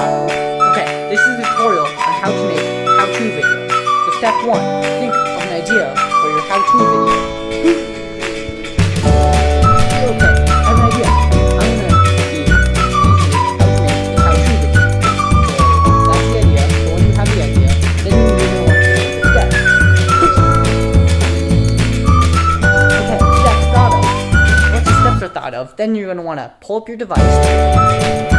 Okay, this is a tutorial on how to make a how-to video. So step 1, think of an idea for your how-to video. Okay, I have an idea. I'm going to be teaching you how to make a how-to video. So that's the idea. So when you have the idea, then you're going to want to do the steps. Okay, steps thought of. Once the steps are thought of, then you're going to want to pull up your device.